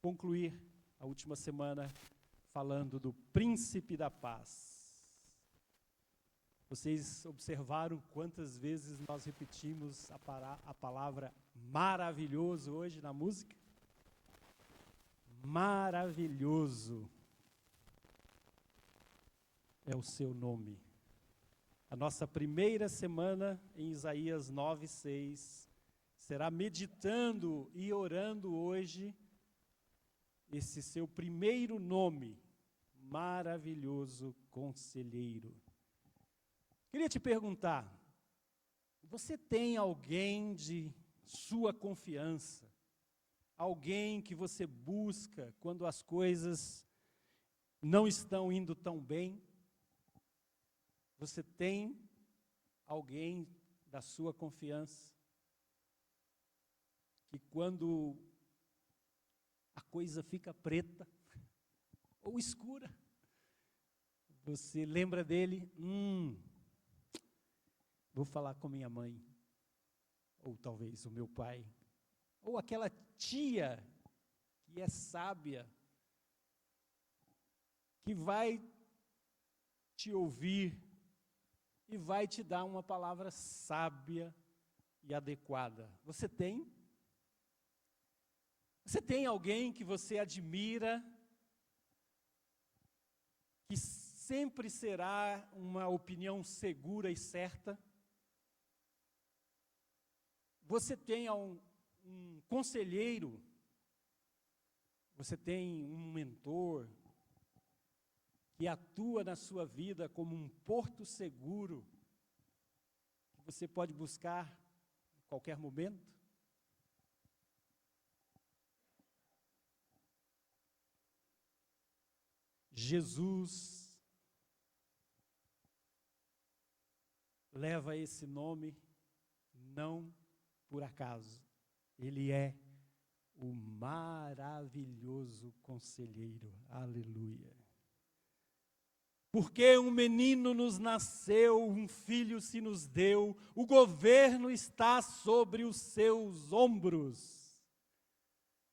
concluir a última semana falando do Príncipe da Paz. Vocês observaram quantas vezes nós repetimos a palavra maravilhoso hoje na música? Maravilhoso é o seu nome. A nossa primeira semana em Isaías 9:6 será meditando e orando hoje esse seu primeiro nome, maravilhoso conselheiro. Queria te perguntar, você tem alguém de sua confiança? Alguém que você busca quando as coisas não estão indo tão bem? Você tem alguém da sua confiança que quando a coisa fica preta ou escura, você lembra dele? Vou falar com minha mãe, ou talvez o meu pai, ou aquela tia que é sábia, que vai te ouvir e vai te dar uma palavra sábia e adequada. Você tem? Você tem alguém que você admira, que sempre será uma opinião segura e certa? Você tem um conselheiro, você tem um mentor que atua na sua vida como um porto seguro, que você pode buscar em qualquer momento? Jesus leva esse nome não por acaso. Ele é o maravilhoso conselheiro. Aleluia. Porque um menino nos nasceu, um filho se nos deu, o governo está sobre os seus ombros.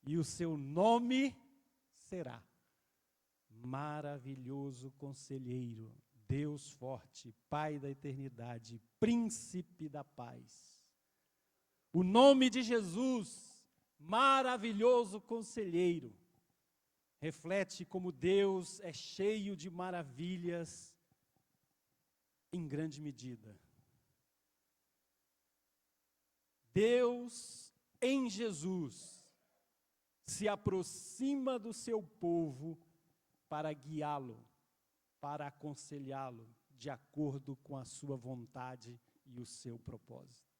E o seu nome será Maravilhoso Conselheiro, Deus forte, Pai da eternidade, Príncipe da paz. O nome de Jesus, Maravilhoso Conselheiro, reflete como Deus é cheio de maravilhas em grande medida. Deus, em Jesus, se aproxima do seu povo para guiá-lo, para aconselhá-lo de acordo com a sua vontade e o seu propósito.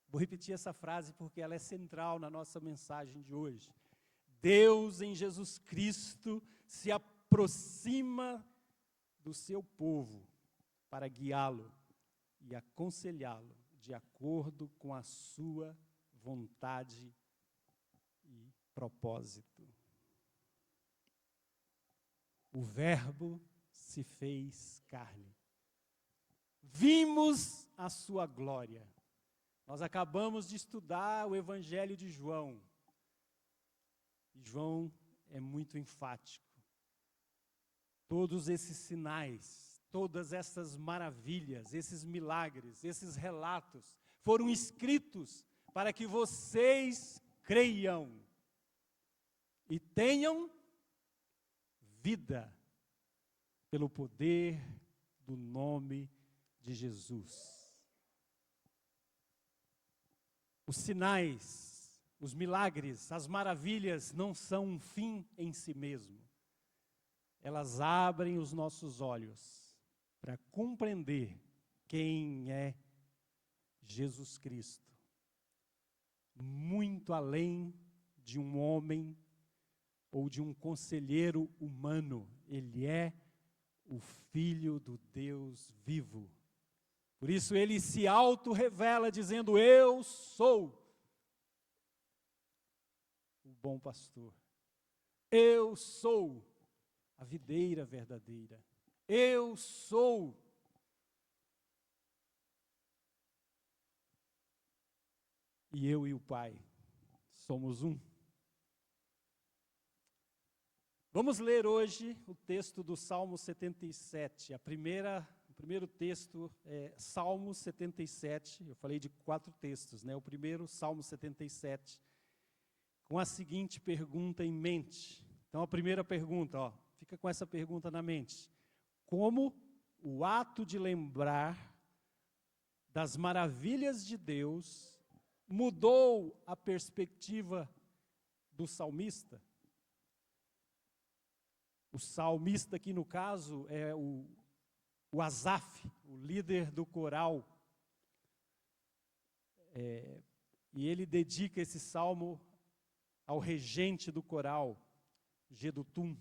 Vou repetir essa frase porque ela é central na nossa mensagem de hoje. Deus em Jesus Cristo se aproxima do seu povo para guiá-lo e aconselhá-lo de acordo com a sua vontade e propósito. O Verbo se fez carne. Vimos a sua glória. Nós acabamos de estudar o Evangelho de João. E João é muito enfático. Todos esses sinais, todas essas maravilhas, esses milagres, esses relatos foram escritos para que vocês creiam e tenham vida pelo poder do nome de Jesus. Os sinais, os milagres, as maravilhas não são um fim em si mesmo. Elas abrem os nossos olhos para compreender quem é Jesus Cristo. Muito além de um homem ou de um conselheiro humano, ele é o Filho do Deus vivo. Por isso ele se auto-revela dizendo: eu sou o bom pastor. Eu sou a videira verdadeira. Eu sou e eu e o Pai somos um. Vamos ler hoje o texto do Salmo 77. O primeiro texto é Salmo 77. Eu falei de 4 textos, né? O primeiro, Salmo 77, com a seguinte pergunta em mente. Então, a primeira pergunta, fica com essa pergunta na mente. Como o ato de lembrar das maravilhas de Deus mudou a perspectiva do salmista? O salmista aqui, no caso, é o Asaf, o líder do coral. E ele dedica esse salmo ao regente do coral, Jedutum.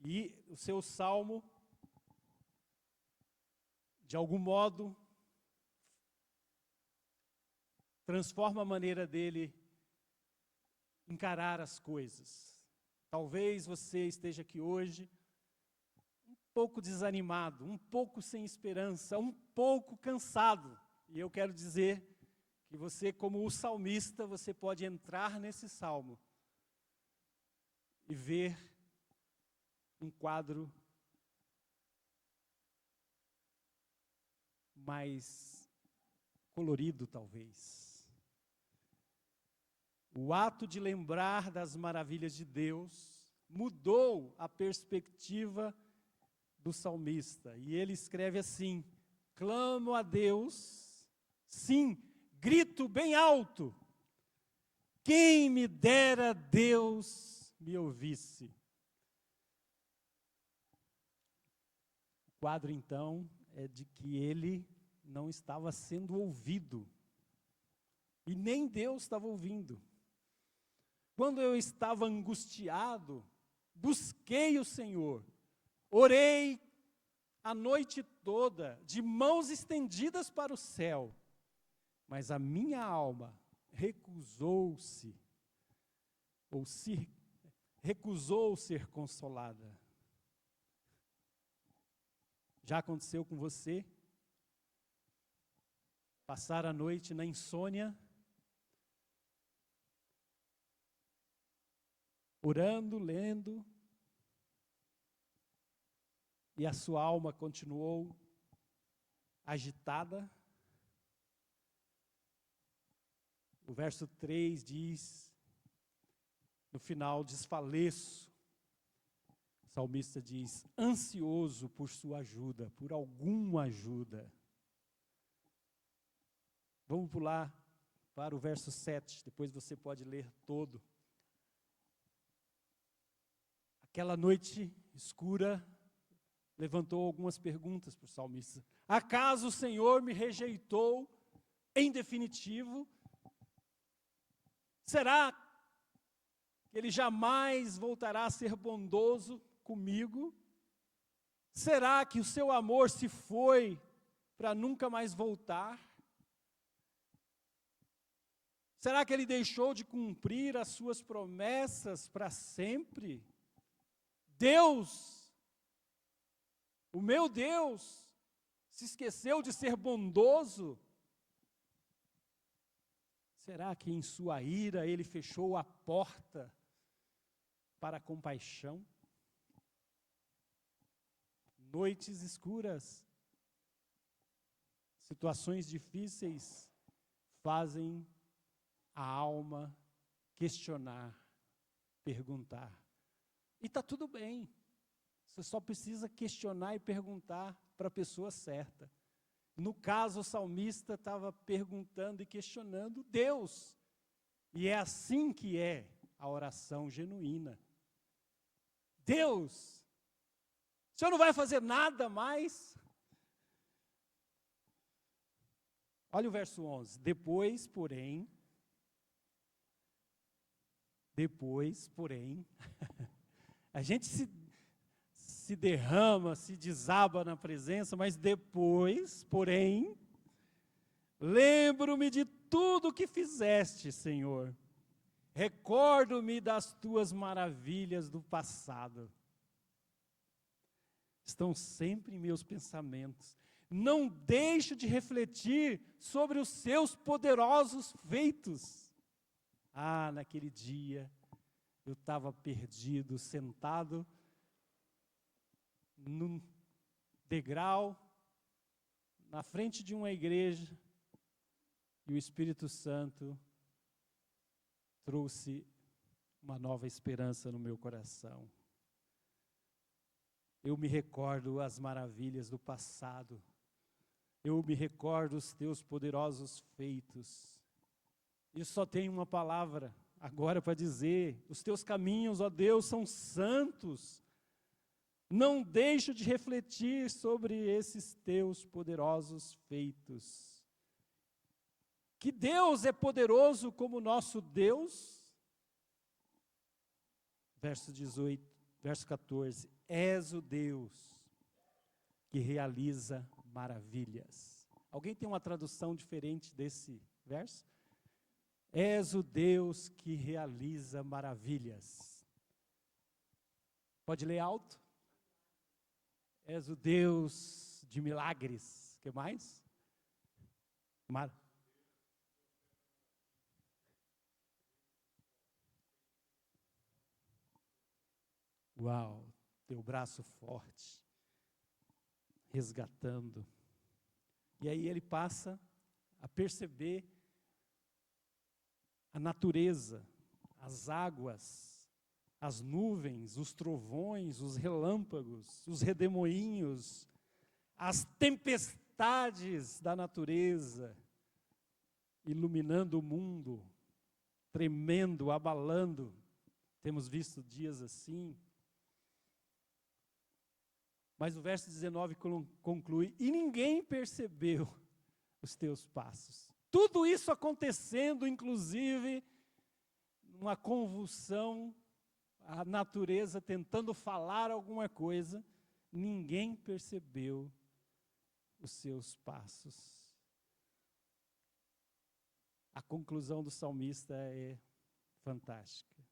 E o seu salmo, de algum modo, transforma a maneira dele encarar as coisas. Talvez você esteja aqui hoje um pouco desanimado, um pouco sem esperança, um pouco cansado. E eu quero dizer que você, como o salmista, você pode entrar nesse salmo e ver um quadro mais colorido, talvez. O ato de lembrar das maravilhas de Deus mudou a perspectiva do salmista. E ele escreve assim: clamo a Deus, sim, grito bem alto, quem me dera Deus me ouvisse. O quadro, então, é de que ele não estava sendo ouvido, e nem Deus estava ouvindo. Quando eu estava angustiado, busquei o Senhor, orei a noite toda, de mãos estendidas para o céu, mas a minha alma recusou ser consolada. Já aconteceu com você? Passar a noite na insônia, orando, lendo, e a sua alma continuou agitada? O verso 3 diz, no final, desfaleço. O salmista diz, ansioso por sua ajuda, por alguma ajuda. Vamos pular para o verso 7, depois você pode ler todo. Aquela noite escura levantou algumas perguntas para o salmista. Acaso o Senhor me rejeitou em definitivo? Será que Ele jamais voltará a ser bondoso comigo? Será que o seu amor se foi para nunca mais voltar? Será que Ele deixou de cumprir as suas promessas para sempre? Deus, o meu Deus, se esqueceu de ser bondoso? Será que em sua ira Ele fechou a porta para a compaixão? Noites escuras, situações difíceis fazem a alma questionar, perguntar. E está tudo bem, você só precisa questionar e perguntar para a pessoa certa. No caso, o salmista estava perguntando e questionando Deus. E é assim que é a oração genuína. Deus, o Senhor não vai fazer nada mais? Olha o verso 11. Depois, porém, a gente se derrama, se desaba na presença, mas depois, porém, lembro-me de tudo que fizeste, Senhor. Recordo-me das tuas maravilhas do passado. Estão sempre em meus pensamentos. Não deixo de refletir sobre os seus poderosos feitos. Ah, naquele dia, Eu estava perdido, sentado num degrau, na frente de uma igreja, e o Espírito Santo trouxe uma nova esperança no meu coração. Eu me recordo as maravilhas do passado. Eu me recordo os teus poderosos feitos. E só tenho uma palavra agora para dizer: os teus caminhos, ó Deus, são santos. Não deixo de refletir sobre esses teus poderosos feitos. Que Deus é poderoso como nosso Deus. Verso 18, verso 14. És o Deus que realiza maravilhas. Alguém tem uma tradução diferente desse verso? És o Deus que realiza maravilhas. Pode ler alto? És o Deus de milagres. O que mais? Uau, teu braço forte, resgatando. E aí ele passa a perceber a natureza, as águas, as nuvens, os trovões, os relâmpagos, os redemoinhos, as tempestades da natureza, iluminando o mundo, tremendo, abalando. Temos visto dias assim. Mas o verso 19 conclui: e ninguém percebeu os teus passos. Tudo isso acontecendo, inclusive, uma convulsão, a natureza tentando falar alguma coisa, ninguém percebeu os seus passos. A conclusão do salmista é fantástica.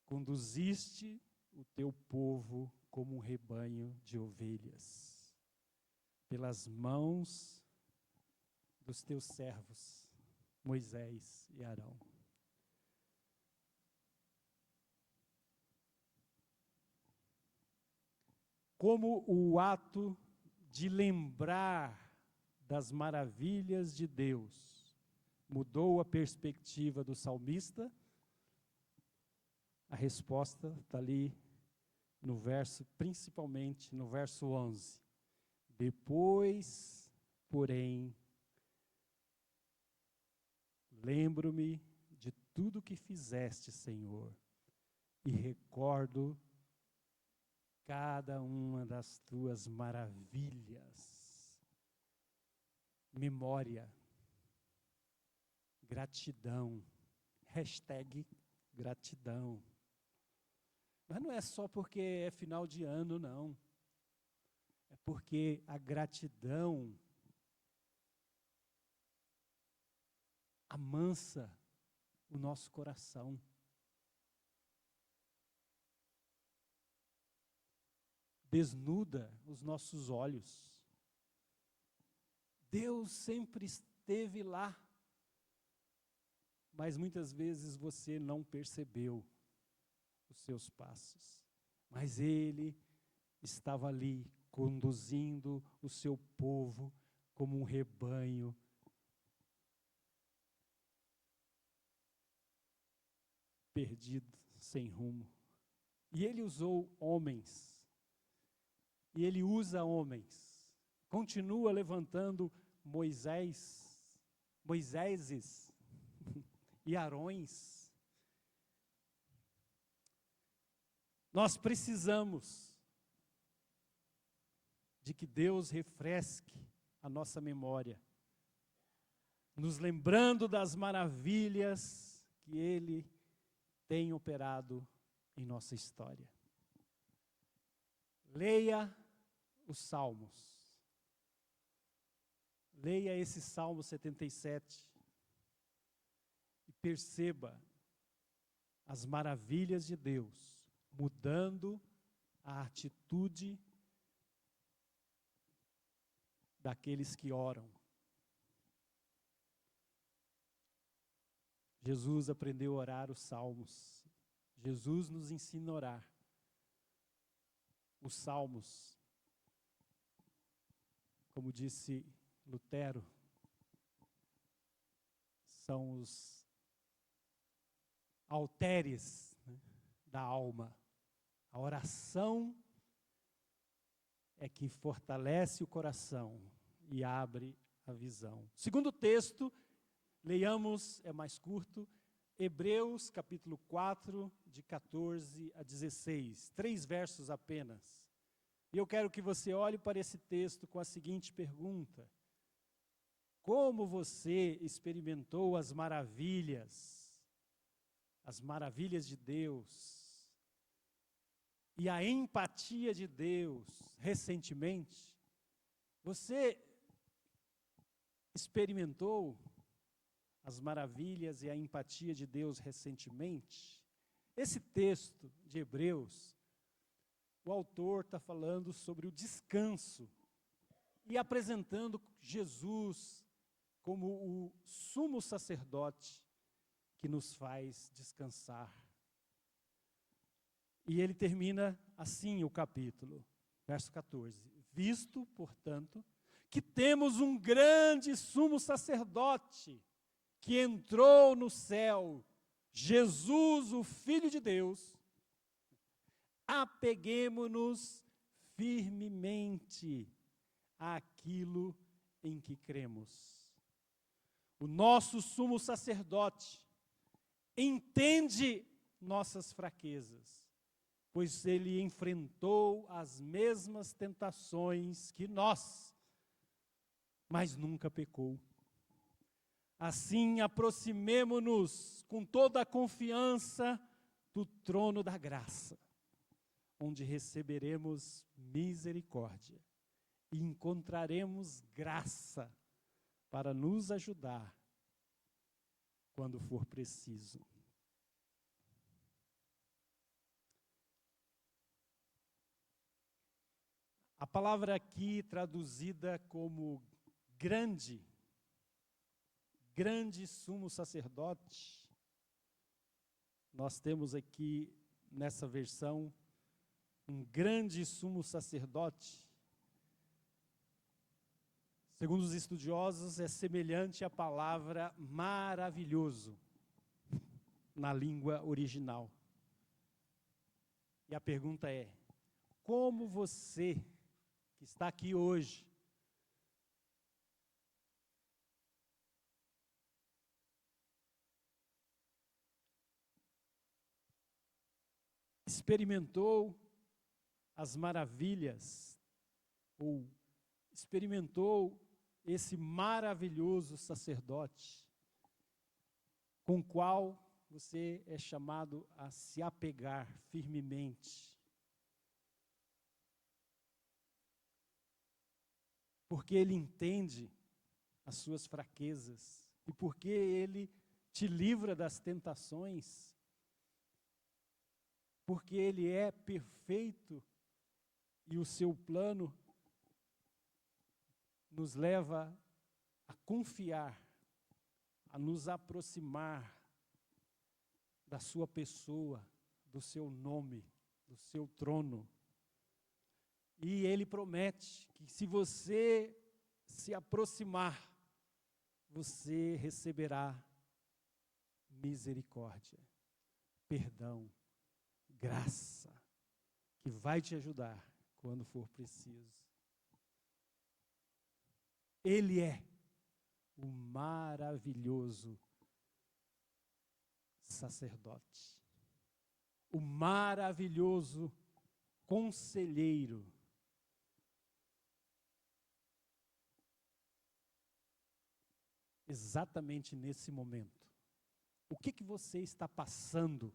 Conduziste o teu povo como um rebanho de ovelhas, pelas mãos dos teus servos, Moisés e Arão. Como o ato de lembrar das maravilhas de Deus mudou a perspectiva do salmista, a resposta está ali no verso, principalmente no verso 11. Depois, porém, lembro-me de tudo que fizeste, Senhor, e recordo cada uma das tuas maravilhas. Memória, gratidão, #gratidão. Mas não é só porque é final de ano, não. É porque a gratidão amansa o nosso coração. Desnuda os nossos olhos. Deus sempre esteve lá, mas muitas vezes você não percebeu os seus passos. Mas Ele estava ali, conduzindo o seu povo como um rebanho. Perdido, sem rumo. E Ele usou homens. E Ele usa homens. Continua levantando Moiséses e Arões. Nós precisamos de que Deus refresque a nossa memória, nos lembrando das maravilhas que Ele tem operado em nossa história. Leia os Salmos. Leia esse Salmo 77 e perceba as maravilhas de Deus, mudando a atitude daqueles que oram. Jesus aprendeu a orar os salmos. Jesus nos ensina a orar. Os salmos, como disse Lutero, são os halteres, né, da alma. A oração é que fortalece o coração e abre a visão. Segundo texto, leiamos, é mais curto, Hebreus capítulo 4, de 14 a 16, 3 versos apenas. E eu quero que você olhe para esse texto com a seguinte pergunta: como você experimentou as maravilhas de Deus e a empatia de Deus recentemente? Você experimentou as maravilhas e a empatia de Deus recentemente? Esse texto de Hebreus, o autor está falando sobre o descanso e apresentando Jesus como o sumo sacerdote que nos faz descansar. E ele termina assim o capítulo, verso 14. Visto, portanto, que temos um grande sumo sacerdote que entrou no céu, Jesus, o Filho de Deus, apeguemo-nos firmemente àquilo em que cremos. O nosso sumo sacerdote entende nossas fraquezas, pois ele enfrentou as mesmas tentações que nós, mas nunca pecou. Assim, aproximemo-nos com toda a confiança do trono da graça, onde receberemos misericórdia e encontraremos graça para nos ajudar quando for preciso. A palavra aqui traduzida como grande sumo sacerdote, nós temos aqui nessa versão um grande sumo sacerdote. Segundo os estudiosos, é semelhante à palavra maravilhoso na língua original. E a pergunta é: como você que está aqui hoje experimentou as maravilhas, ou experimentou esse maravilhoso sacerdote, com o qual você é chamado a se apegar firmemente? Porque ele entende as suas fraquezas e porque ele te livra das tentações, porque ele é perfeito e o seu plano nos leva a confiar, a nos aproximar da sua pessoa, do seu nome, do seu trono. E ele promete que se você se aproximar, você receberá misericórdia, perdão, graça, que vai te ajudar quando for preciso. Ele é o maravilhoso sacerdote, o maravilhoso conselheiro. Exatamente nesse momento, o que você está passando?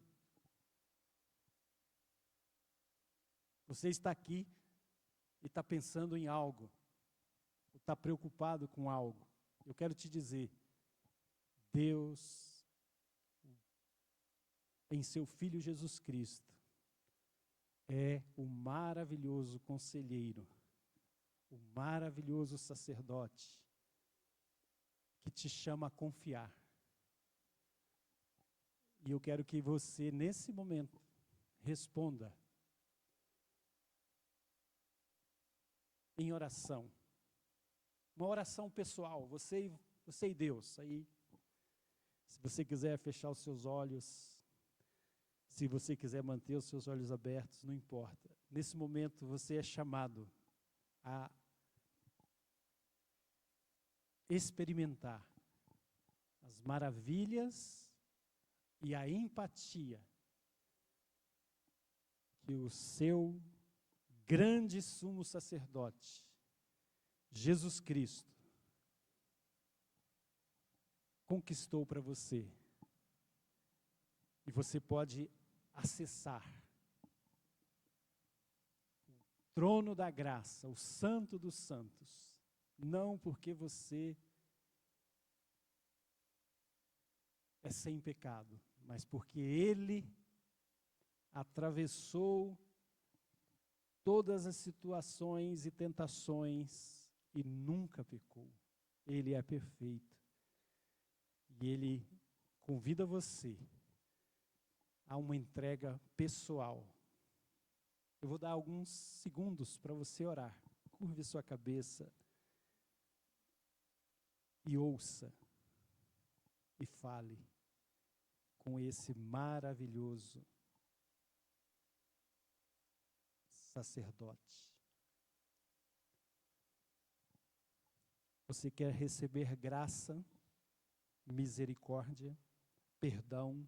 Você está aqui e está pensando em algo, está preocupado com algo. Eu quero te dizer, Deus, em seu Filho Jesus Cristo, é o maravilhoso conselheiro, o maravilhoso sacerdote, que te chama a confiar. E eu quero que você, nesse momento, responda em oração. Uma oração pessoal, você e Deus. Aí, se você quiser fechar os seus olhos, se você quiser manter os seus olhos abertos, não importa. Nesse momento, você é chamado a experimentar as maravilhas e a empatia que o seu grande sumo sacerdote, Jesus Cristo, conquistou para você. E você pode acessar o trono da graça, o Santo dos Santos, não porque você é sem pecado, mas porque Ele atravessou todas as situações e tentações e nunca pecou. Ele é perfeito. E Ele convida você a uma entrega pessoal. Eu vou dar alguns segundos para você orar. Curve sua cabeça e ouça e fale com esse maravilhoso sacerdote. Você quer receber graça, misericórdia, perdão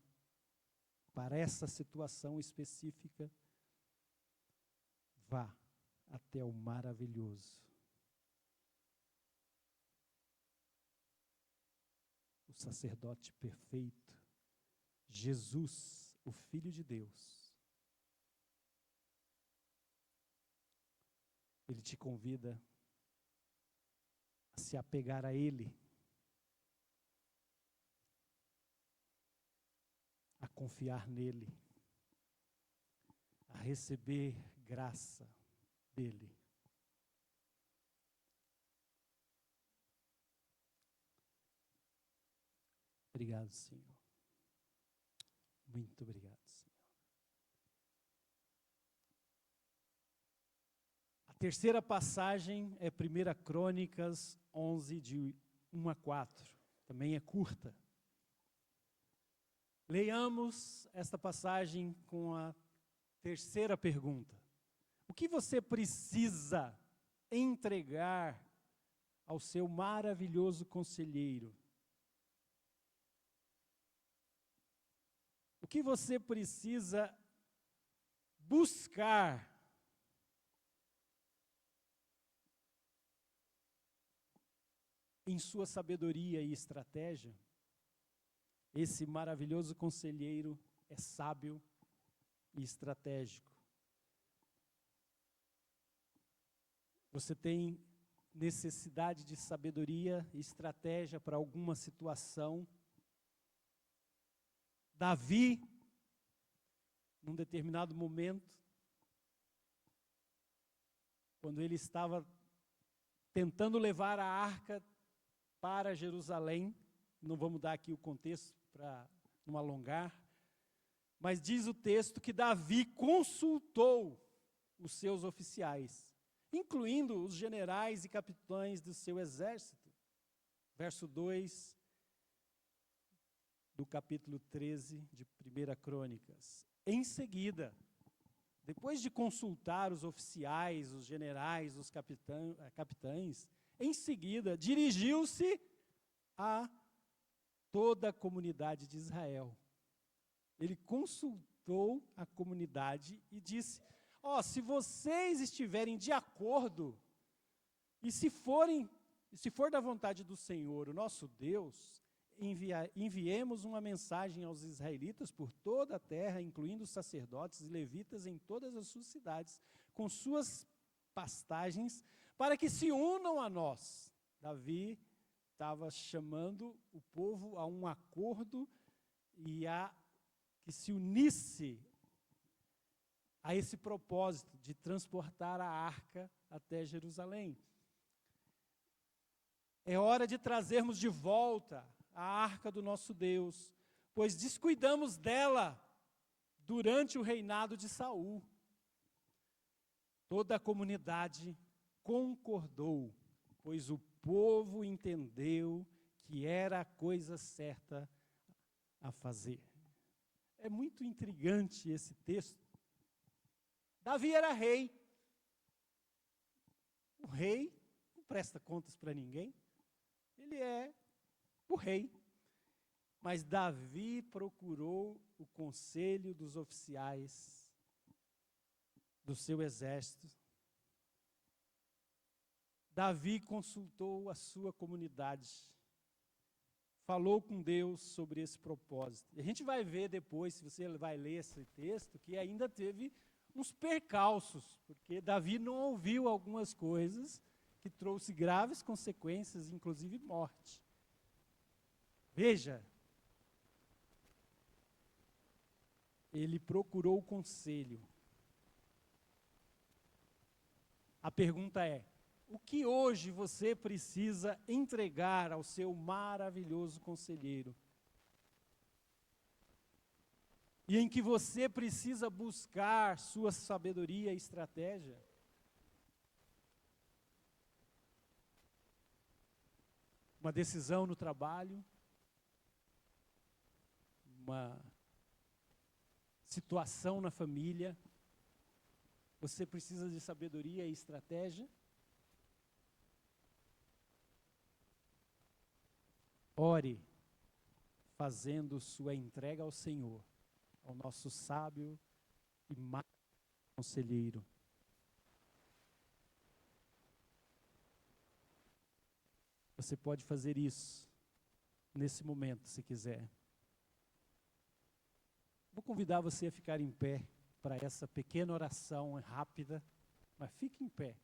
para essa situação específica? Vá até o maravilhoso, o sacerdote perfeito, Jesus, o Filho de Deus. Ele te convida a se apegar a Ele, a confiar nele, a receber graça dele. Obrigado, Senhor. Muito obrigado, Senhor. A terceira passagem é 1 Crônicas 11, de 1 a 4. Também é curta. Leiamos esta passagem com a terceira pergunta. O que você precisa entregar ao seu maravilhoso conselheiro? O que você precisa buscar em sua sabedoria e estratégia? Esse maravilhoso conselheiro é sábio e estratégico. Você tem necessidade de sabedoria e estratégia para alguma situação? Davi, num determinado momento, quando ele estava tentando levar a arca para Jerusalém, não vamos dar aqui o contexto para não alongar, mas diz o texto que Davi consultou os seus oficiais, incluindo os generais e capitães do seu exército. Verso 2 do capítulo 13 de 1 Crônicas. Em seguida, depois de consultar os oficiais, os generais, os capitães, em seguida dirigiu-se a toda a comunidade de Israel. Ele consultou a comunidade e disse: se vocês estiverem de acordo, e se for da vontade do Senhor, o nosso Deus, enviemos uma mensagem aos israelitas por toda a terra, incluindo os sacerdotes e levitas em todas as suas cidades, com suas pastagens, para que se unam a nós. Davi estava chamando o povo a um acordo e a que se unisse a esse propósito de transportar a arca até Jerusalém. É hora de trazermos de volta a arca do nosso Deus, pois descuidamos dela durante o reinado de Saul. Toda a comunidade concordou, pois o povo entendeu que era a coisa certa a fazer. É muito intrigante esse texto. Davi era rei. O rei não presta contas para ninguém. Ele é o rei. Mas Davi procurou o conselho dos oficiais do seu exército. Davi consultou a sua comunidade. Falou com Deus sobre esse propósito. E a gente vai ver depois, se você vai ler esse texto, que ainda teve uns percalços, porque Davi não ouviu algumas coisas que trouxe graves consequências, inclusive morte. Veja, ele procurou o conselho. A pergunta é: o que hoje você precisa entregar ao seu maravilhoso conselheiro? E em que você precisa buscar sua sabedoria e estratégia? Uma decisão no trabalho? Uma situação na família? Você precisa de sabedoria e estratégia? Ore, fazendo sua entrega ao Senhor, ao nosso sábio e maravilhoso conselheiro. Você pode fazer isso nesse momento, se quiser. Vou convidar você a ficar em pé para essa pequena oração rápida, mas fique em pé.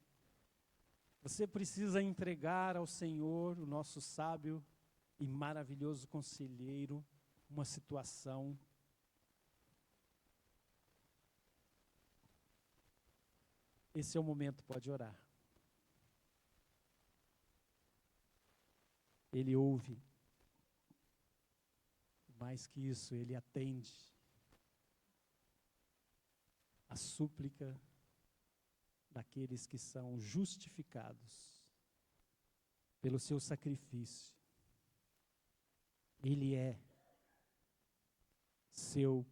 Você precisa entregar ao Senhor, o nosso sábio e maravilhoso conselheiro, uma situação. Esse é o momento, pode orar. Ele ouve. Mais que isso, ele atende a súplica daqueles que são justificados pelo seu sacrifício. Ele é seu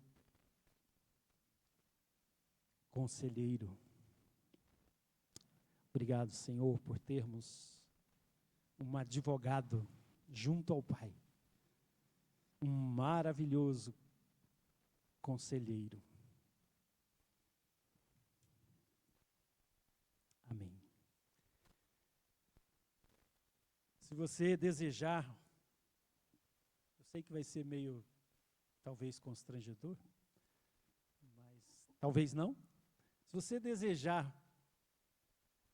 conselheiro. Obrigado, Senhor, por termos um advogado junto ao Pai. Um maravilhoso conselheiro. Amém. Se você desejar, eu sei que vai ser meio, talvez, constrangedor, mas talvez não. Se você desejar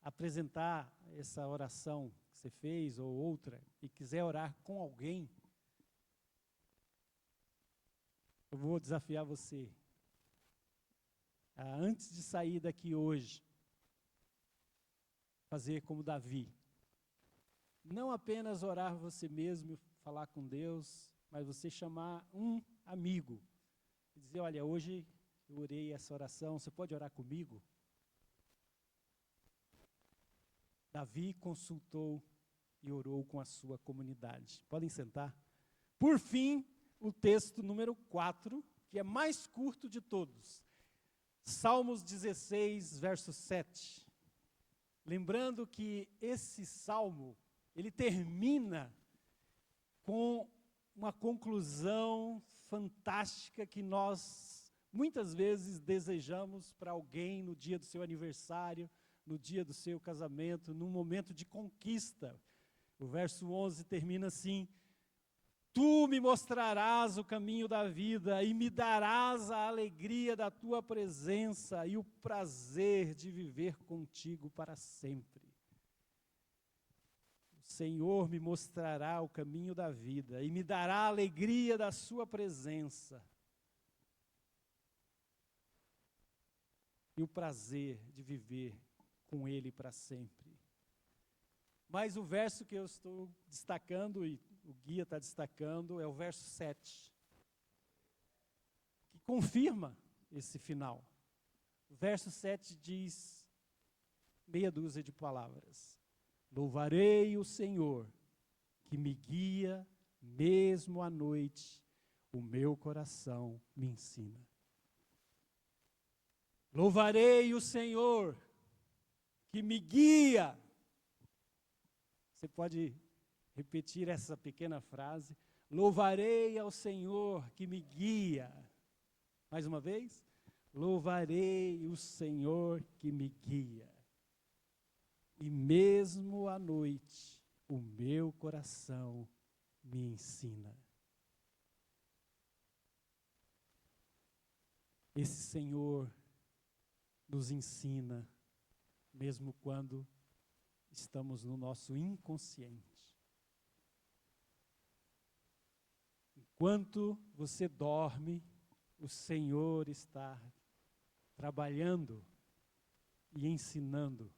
apresentar essa oração que você fez ou outra e quiser orar com alguém, eu vou desafiar você a, antes de sair daqui hoje, fazer como Davi. Não apenas orar você mesmo, falar com Deus, mas você chamar um amigo e dizer: olha, hoje eu orei essa oração, você pode orar comigo? Davi consultou e orou com a sua comunidade. Podem sentar? Por fim, o texto número 4, que é mais curto de todos. Salmos 16, verso 7. Lembrando que esse salmo, ele termina com uma conclusão fantástica que nós muitas vezes desejamos para alguém no dia do seu aniversário, no dia do seu casamento, num momento de conquista. O verso 11 termina assim: tu me mostrarás o caminho da vida e me darás a alegria da tua presença e o prazer de viver contigo para sempre. O Senhor me mostrará o caminho da vida e me dará a alegria da sua presença e o prazer de viver com Ele para sempre. Mas o verso que eu estou destacando, e o guia está destacando, é o verso 7. confirma esse final. O verso 7 diz, meia dúzia de palavras: louvarei o Senhor, que me guia mesmo à noite, o meu coração me ensina. Louvarei o Senhor, que me guia. Você pode repetir essa pequena frase? Louvarei ao Senhor, que me guia. Mais uma vez. Louvarei o Senhor, que me guia. E mesmo à noite, o meu coração me ensina. Esse Senhor nos ensina, mesmo quando estamos no nosso inconsciente. Enquanto você dorme, o Senhor está trabalhando e ensinando.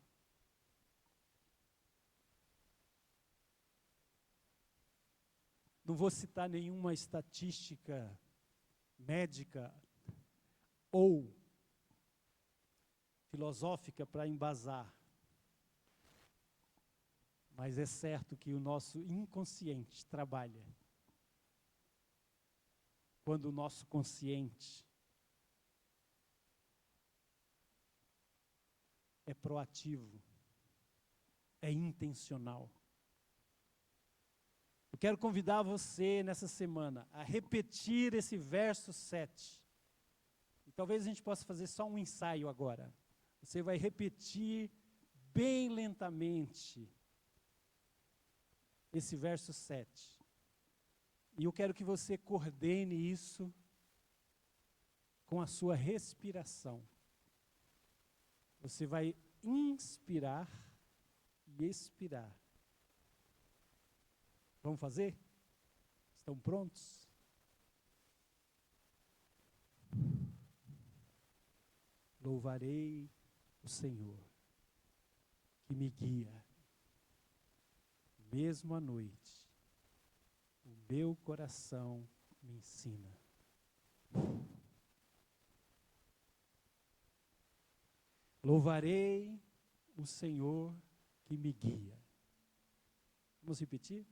Não vou citar nenhuma estatística médica ou filosófica para embasar. Mas é certo que o nosso inconsciente trabalha quando o nosso consciente é proativo, é intencional. Eu quero convidar você nessa semana a repetir esse verso 7. E talvez a gente possa fazer só um ensaio agora. Você vai repetir bem lentamente esse verso 7. E eu quero que você coordene isso com a sua respiração. Você vai inspirar e expirar. Vamos fazer? Estão prontos? Louvarei o Senhor, que me guia, mesmo à noite, o meu coração me ensina. Louvarei o Senhor que me guia. Vamos repetir?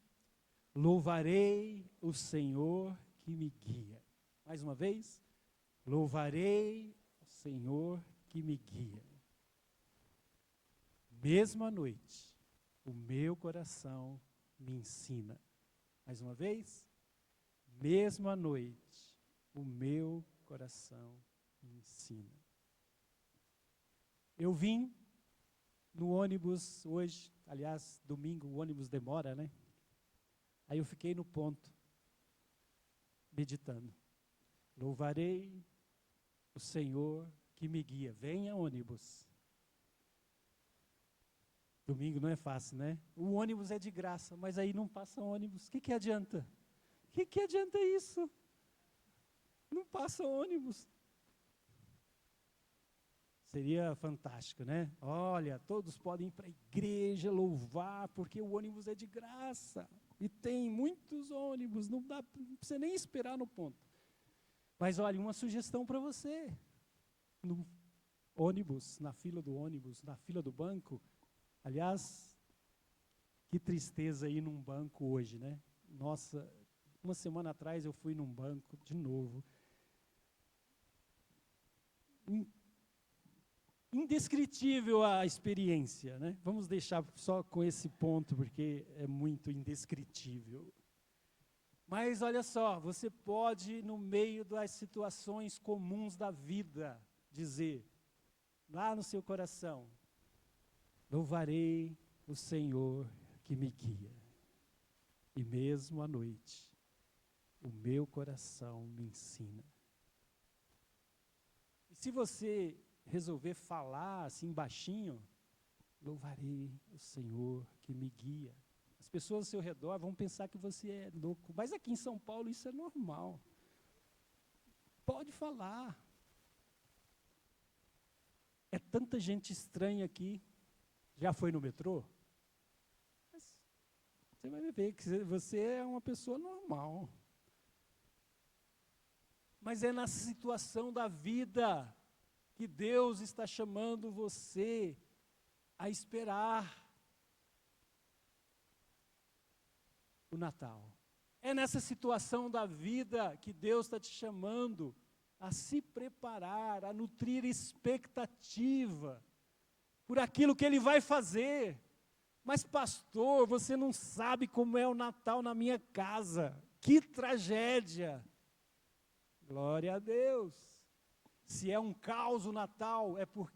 Louvarei o Senhor que me guia. Mais uma vez. Louvarei o Senhor que me guia. Mesmo à noite, o meu coração me ensina. Mais uma vez. Mesmo à noite, o meu coração me ensina. Eu vim no ônibus hoje, aliás, domingo o ônibus demora, né? Aí eu fiquei no ponto, meditando. Louvarei o Senhor que me guia. Venha, ônibus. Domingo não é fácil, né? O ônibus é de graça, mas aí não passa ônibus. O que adianta? O que adianta isso? Não passa ônibus. Seria fantástico, né? Olha, todos podem ir para a igreja louvar, porque o ônibus é de graça. E tem muitos ônibus, não precisa nem esperar no ponto. Mas olha, uma sugestão para você. No ônibus, na fila do ônibus, na fila do banco. Aliás, que tristeza ir num banco hoje, né? Nossa, uma semana atrás eu fui num banco de novo. Indescritível a experiência, né? Vamos deixar só com esse ponto, porque é muito indescritível. Mas olha só, você pode, no meio das situações comuns da vida, dizer, lá no seu coração, louvarei o Senhor que me guia. E mesmo à noite, o meu coração me ensina. E se você resolver falar assim baixinho, louvarei o Senhor que me guia. As pessoas ao seu redor vão pensar que você é louco, mas aqui em São Paulo isso é normal. Pode falar. É tanta gente estranha aqui. Já foi no metrô? Mas você vai ver que você é uma pessoa normal. Mas é na situação da vida que Deus está chamando você a esperar o Natal. É nessa situação da vida que Deus está te chamando a se preparar, a nutrir expectativa por aquilo que Ele vai fazer. Mas pastor, você não sabe como é o Natal na minha casa. Que tragédia! Glória a Deus. Se é um caos o Natal, é por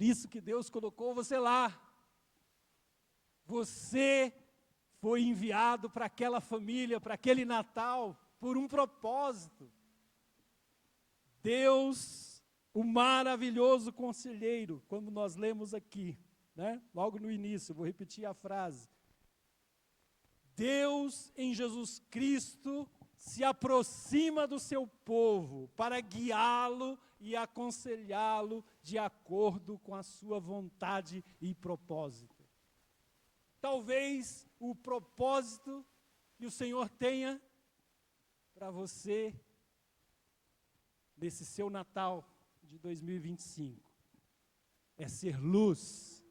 isso que Deus colocou você lá. Você foi enviado para aquela família, para aquele Natal, por um propósito. Deus, o maravilhoso conselheiro, como nós lemos aqui, né? Logo no início, vou repetir a frase. Deus em Jesus Cristo se aproxima do seu povo para guiá-lo e aconselhá-lo de acordo com a sua vontade e propósito. Talvez o propósito que o Senhor tenha para você nesse seu Natal de 2025 é ser luz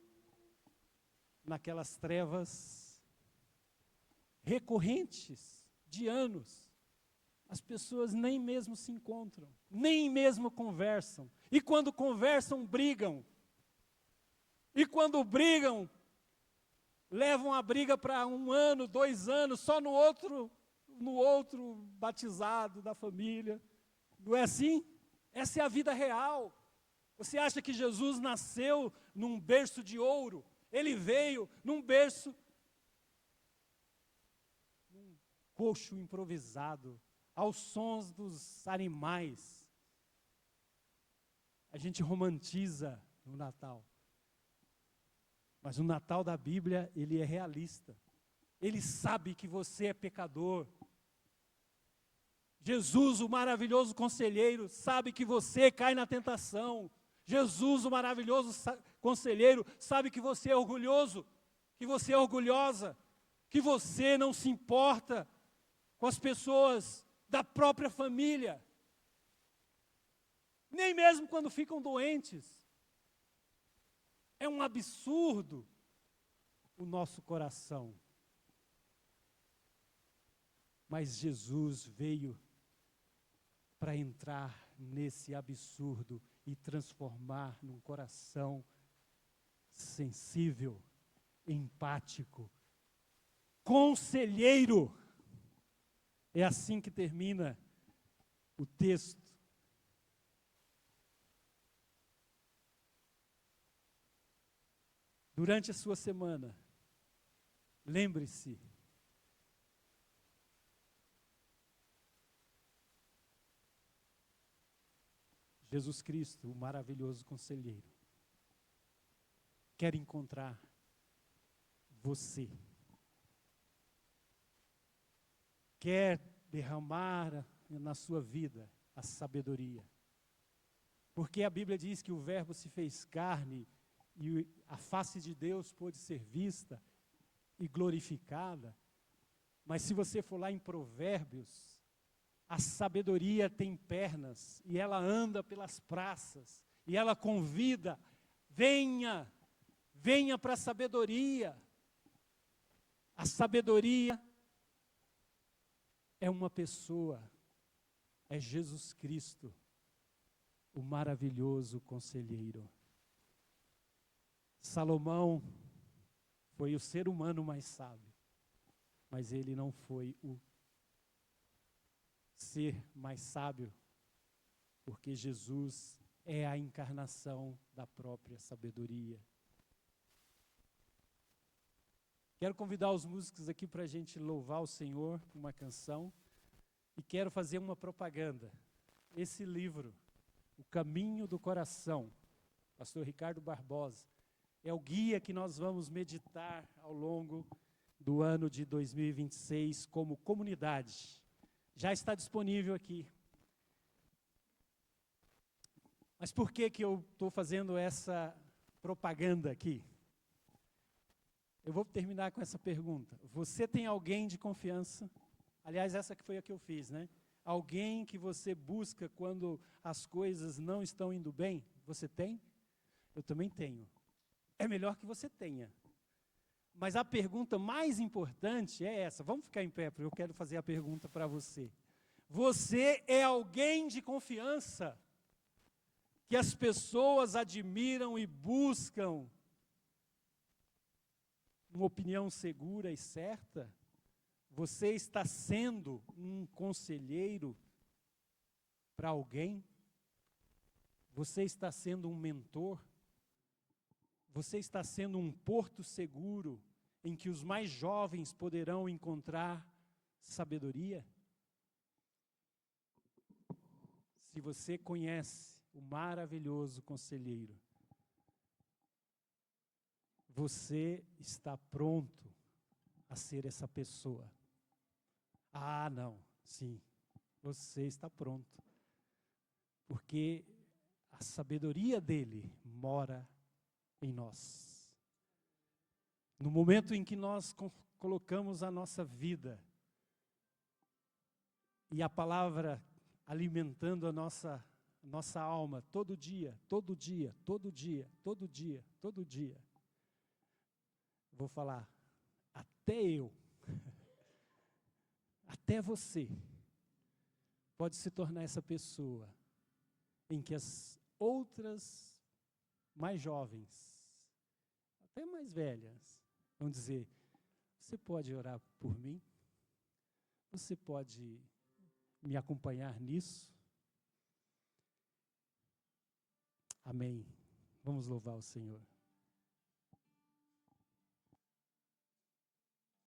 naquelas trevas recorrentes de anos. As pessoas nem mesmo se encontram, nem mesmo conversam. E quando conversam, brigam. E quando brigam, levam a briga para 1 ano, 2 anos, só no outro batizado da família. Não é assim? Essa é a vida real. Você acha que Jesus nasceu num berço de ouro? Ele veio num berço, num coxo improvisado, aos sons dos animais. A gente romantiza o Natal. Mas o Natal da Bíblia, ele é realista. Ele sabe que você é pecador. Jesus, o maravilhoso conselheiro, sabe que você cai na tentação. Jesus, o maravilhoso conselheiro, sabe que você é orgulhoso, que você é orgulhosa, que você não se importa com as pessoas da própria família. Nem mesmo quando ficam doentes. É um absurdo o nosso coração. Mas Jesus veio para entrar nesse absurdo e transformar num coração sensível, empático, conselheiro. É assim que termina o texto. Durante a sua semana, lembre-se, Jesus Cristo, o maravilhoso conselheiro, quer encontrar você. Quer derramar na sua vida a sabedoria. Porque a Bíblia diz que o Verbo se fez carne e a face de Deus pôde ser vista e glorificada. Mas se você for lá em Provérbios, a sabedoria tem pernas e ela anda pelas praças e ela convida, venha para a sabedoria. A sabedoria é uma pessoa, é Jesus Cristo, o maravilhoso conselheiro. Salomão foi o ser humano mais sábio, mas ele não foi o ser mais sábio, porque Jesus é a encarnação da própria sabedoria. Quero convidar os músicos aqui para a gente louvar o Senhor com uma canção e quero fazer uma propaganda. Esse livro, O Caminho do Coração, pastor Ricardo Barbosa, é o guia que nós vamos meditar ao longo do ano de 2026 como comunidade. Já está disponível aqui. Mas por que eu estou fazendo essa propaganda aqui? Eu vou terminar com essa pergunta. Você tem alguém de confiança? Aliás, essa que foi a que eu fiz, né? Alguém que você busca quando as coisas não estão indo bem? Você tem? Eu também tenho. É melhor que você tenha. Mas a pergunta mais importante é essa. Vamos ficar em pé, porque eu quero fazer a pergunta para você. Você é alguém de confiança, que as pessoas admiram e buscam uma opinião segura e certa? Você está sendo um conselheiro para alguém? Você está sendo um mentor? Você está sendo um porto seguro em que os mais jovens poderão encontrar sabedoria? Se você conhece o maravilhoso conselheiro, você está pronto a ser essa pessoa. Ah, não, sim, você está pronto. Porque a sabedoria dele mora em nós. No momento em que nós colocamos a nossa vida e a palavra alimentando a nossa alma todo dia, todo dia, todo dia, todo dia, todo dia. Vou falar, até eu, até você, pode se tornar essa pessoa em que as outras mais jovens, até mais velhas, vão dizer, você pode orar por mim? Você pode me acompanhar nisso? Amém. Vamos louvar o Senhor.